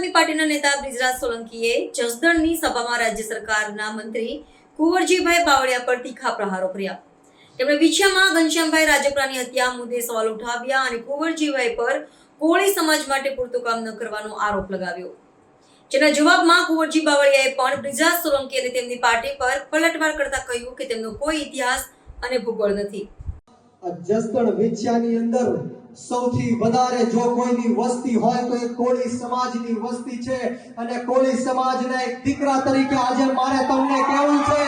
આદમી પાર્ટીના નેતા બ્રિજરાજ સોલંકીએ જસદણની સભામાં રાજ્ય સરકારના મંત્રી કુંવરજીભાઈ બાવળિયા પર તીખા પ્રહારો કર્યા. તેમણે વિછિયામાં ઘનશ્યામભાઈ રાજપરાની હત્યા મુદ્દે સવાલ ઉઠાવ્યા અને કુંવરજીભાઈ પર કોળી સમાજ માટે પૂરતું કામ ન કરવાનો આરોપ લગાવ્યો. જેના જવાબમાં કુંવરજી બાવળિયાએ પણ બ્રિજરાજ સોલંકી અને તેમની પાર્ટી પર પલટવાર કરતા કહ્યું કે તેમનો કોઈ ઇતિહાસ અને ભૂગોળ નથી. જસદણ વિછિયાની અંદર સૌથી વધારે જો કોઈની વસ્તી હોય તો એ કોળી સમાજની વસ્તી છે અને કોળી સમાજના એક દીકરા તરીકે આજે મારે તમને કહેવું છે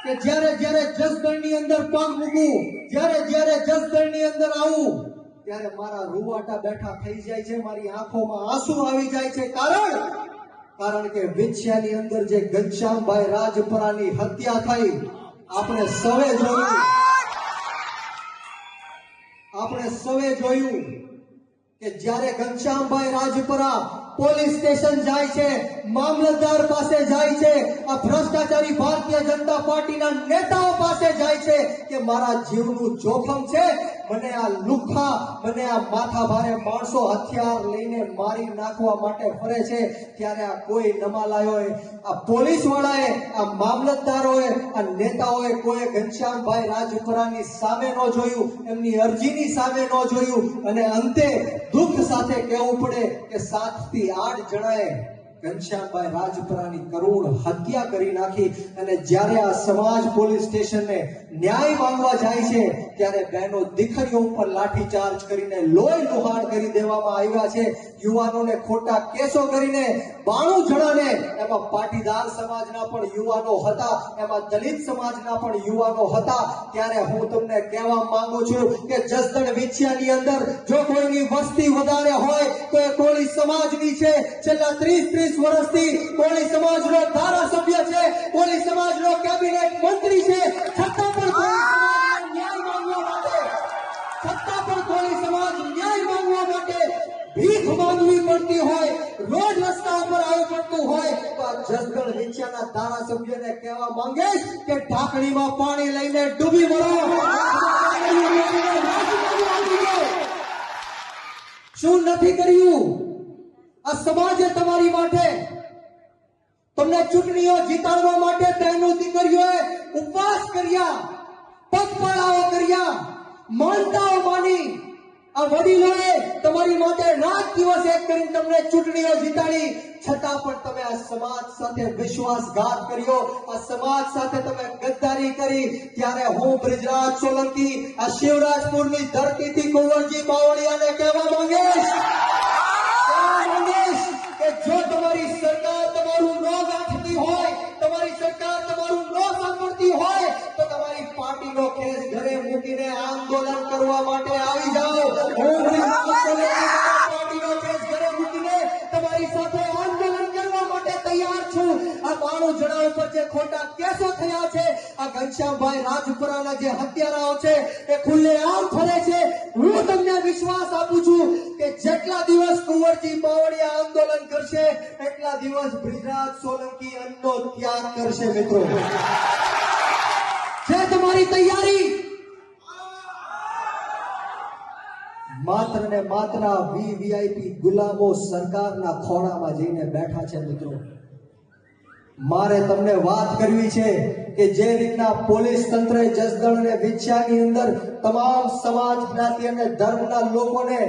કે જ્યારે જ્યારે જસદણની અંદર પગ મૂકું, જ્યારે જસદણની અંદર આવું ત્યારે મારા રૂવાટા બેઠા થઈ જાય છે, મારી આંખોમાં આંસુ આવી જાય છે. કારણ કે વિછિયાની અંદર જે ઘનશ્યામભાઈ રાજપરાની હત્યા થઈ આપણે સૌએ જોયું કે જ્યારે ઘનશ્યામભાઈ રાજપરા પોલીસ સ્ટેશન જાય છે, મામલતદાર પાસે જાય છે, આ ભ્રષ્ટાચારી ભારતીય જનતા પાર્ટીના નેતાઓ પાસે જાય છે કે મારા જીવનું જોખમ છે, મને આ લુખ્ખા, મને આ માથાભારે માણસો હથિયાર લઈને મારી નાખવા માટે ફરે છે, ત્યારે આ કોઈ નમાલાયોએ, આ પોલીસ વાળાએ, આ મામલતદારોએ, આ નેતાઓએ કોઈ ઘનશ્યામભાઈ રાજપરાની સામે ન જોયું, એમની અરજીની સામે ન જોયું અને અંતે દુઃખ સાથે કહેવું પડે કે 7 થી 8 જણાએ ઘનશ્યામભાઈ રાજપરાની કરુણ હત્યા કરી નાખી. અને જ્યારે આ સમાજ પોલીસ સ્ટેશનને ન્યાય માંગવા જાય છે ત્યારે બહેનો દીકરીઓ ઉપર લાઠીચાર્જ કરીને લોહી લુહાણ કરી દેવામાં આવ્યા છે. યુવાનોને ખોટા કેસો કરીને 92 જણાને, એમાં પાટીદાર સમાજના પણ યુવાનો હતા, એમાં દલિત સમાજના પણ યુવાનો હતા. ત્યારે હું તમને કહેવા માંગુ છું કે જસદણ વિછિયાની અંદર જો કોઈની વસ્તી વધારે હોય તો એ કોળી સમાજની છે. છેલ્લા 30 વર્ષથી કોળી સમાજનો ધારાસભ્ય છે, કોળી સમાજનો કેબિનેટ મંત્રી છે, છતાં પણ કોળી સમાજ ન્યાય માંગવા માટે ભીખ માંગવી પડતી હોય, રોજ રસ્તા ઉપર આવવું પડતું હોય તો આ જસદણ વિછિયાના ધારાસભ્યને કહેવા માંગીશ કે ઢાંકણીમાં પાણી લઈને ડૂબી મરો. શું નથી કર્યું આ સમાજે તમારી માટે? તમને ચૂંટણીઓ જીતાડવા માટે બહેનો દીકરીઓએ ઉપવાસ કર્યા, પગપાળાઓ કર્યા, માનતાઓ માની. આ વડીલોએ તમારી માટે રાત દિવસ એક કરીને તમને ચૂંટણીઓ જીતાડી, છતાં પણ તમે આ સમાજ સાથે વિશ્વાસઘાત કર્યો, આ સમાજ સાથે તમે ગદ્દારી કરી. ત્યારે હું બ્રિજરાજ સોલંકી આ શિવરાજપુરની ધરતીથી કુંવરજી બાવળિયાને કહેવા માંગીશ કે જો તમારી સરકાર તમારું ન ગાંઠતી હોય, તમારી સરકાર તમારું ન સાંભળતી હોય તો તમારી પાર્ટીનો કેસ ઘરે મૂકીને આંદોલન કરવા માટે આવી જાઓ. હું પાર્ટીનો કેસ ઘરે મૂકીને તમારી સાથે આંદોલન કરવા માટે તૈયાર છું. આ 92 જણા ઉપર જે ખોટા કેસો થયા છે, આ ઘનશ્યામભાઈ રાજપરાના જે હત્યારાઓ છે એ ખુલ્લેઆમ ફરે છે. હું તમને વિશ્વાસ આપું છું કે જેટલા દિવસ કુંવરજી બાવળિયા આંદોલન કરશે એટલા દિવસ બ્રિજરાજ સોલંકી અન્નનો ત્યાગ કરશે. મિત્રો, છે તમારી તૈયારી? માત્ર ને માત્ર વીવીઆઈપી ગુલામો સરકારના ખોળામાં જઈને બેઠા છે. મિત્રો, મારે તમને વાત કરવી છે કે જે રીતના પોલીસ તંત્રએ જસદણ અને વિછિયાની અંદર તમામ સમાજ, જ્ઞાતિ અને ધર્મના લોકોને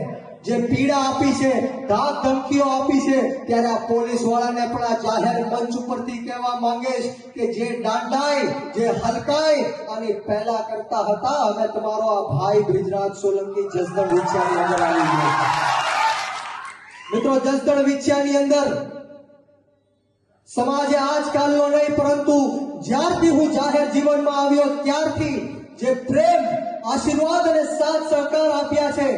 જે પીડા આપી છે, ધાક ધમકીઓ આપી છે, ત્યારે આ પોલીસ વાળાને પણ આ જાહેર મંચ ઉપરથી કહેવા માંગીશ કે જે દાંડાઈ, જે હલકાઈ આની પહેલા કરતા હતા, અમે તમારો આ ભાઈ બ્રિજરાજ સોલંકી જસદણ વિછિયાની અંદર આવી ગયો. મિત્રો, જસદણ વિછિયાની અંદર સમાજે આજકાલનો નહીં પરંતુ જ્યારથી હું જાહેર જીવનમાં આવ્યો ત્યારથી જે પ્રેમ, આશીર્વાદ અને સાથ સહકાર આપ્યા છે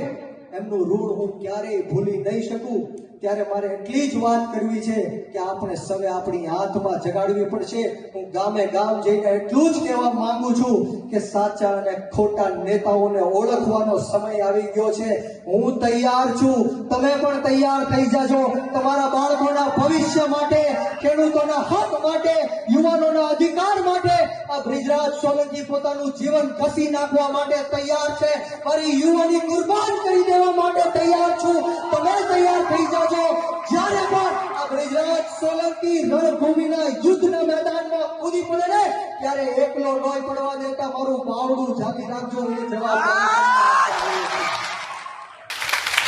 એમનું ઋણ હું ક્યારેય ભૂલી નહીં શકું. ત્યારે મારે એટલી જ વાત કરવી છે કે આપણે સૌએ આપણી આત્મા જગાડવી પડશે. હું ગામે ગામ જઈને એટલું જ કહેવા માંગુ છું કે સાચા અને ખોટા નેતાઓને ઓળખવાનો સમય આવી ગયો છે. હું તૈયાર છું, તમે પણ તૈયાર થઈ જાજો. તમારા બાળકોના ભવિષ્ય માટે, ખેડૂતોના હક માટે, યુવાનોના અધિકાર માટે આ બ્રિજરાજ સોલંકી પોતાનું જીવન ઘસી નાખવા માટે તૈયાર છે. મારી યુવાની કુરબાન કરી દેવા માટે તૈયાર છું. તમે તૈયાર થઈ જાજો. છો જ્યારે પણ આ બ્રિજરાજ સોલંકી રણભૂમિના યુદ્ધના મેદાનમાં કૂદી પડે ને ત્યારે એકલો નોય પડવા દેતા મારું બાવડું જાગી રાખજો એ જવાબ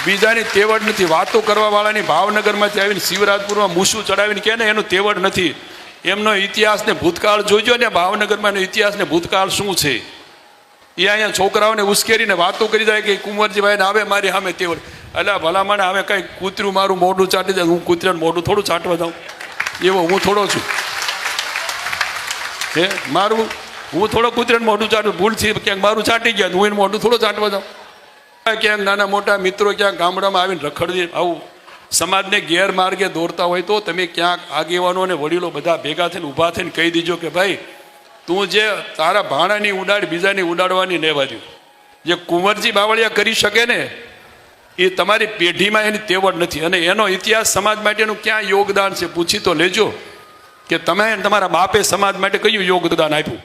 બીજાની તેવડ નથી. વાતો કરવા વાળાની ભાવનગરમાંથી આવીને શિવરાજપુરમાં મૂસું ચડાવીને કહે ને એનું તેવડ નથી. એમનો ઇતિહાસ ને ભૂતકાળ જોઈજો ને ભાવનગરમાં એનો ઇતિહાસ ને ભૂતકાળ શું છે. એ અહીંયા છોકરાઓને ઉશ્કેરીને વાતો કરી જાય કે કુંવરજીભાઈ ને આવે મારી સામે તેવડ. એટલે ભલામણ હવે કઈ કૂતરું મારું મોઢું ચાટી જાય, હું કૂતરાનું મોઢું થોડું ચાટવા જાઉં? એવો હું થોડો છું હે? હું થોડો કૂતરાનું મોઢું ચાટું, ભૂલથી ક્યાંક મારું ચાટી ગયા હું એનું મોઢું થોડો ચાટવા જાઉં? ક્યાંક નાના મોટા મિત્રો ક્યાંક ગામડામાં આવીને રખડી આવું સમાજને ગેરમાર્ગે દોરતા હોય તો તમે ક્યાંક આગેવાનો અને વડીલો બધા ભેગા થઈને ઊભા થઈને કહી દીજો કે ભાઈ તું જે તારા ભાણાની ઉડાડ બીજાની ઉડાડવાની લેવા દો. જે કુંવરજી બાવળિયા કરી શકે ને એ તમારી પેઢીમાં એની તેવડ નથી. અને એનો ઇતિહાસ સમાજ માટેનું ક્યાં યોગદાન છે પૂછી તો લેજો કે તમે તમારા બાપે સમાજ માટે કયું યોગદાન આપ્યું.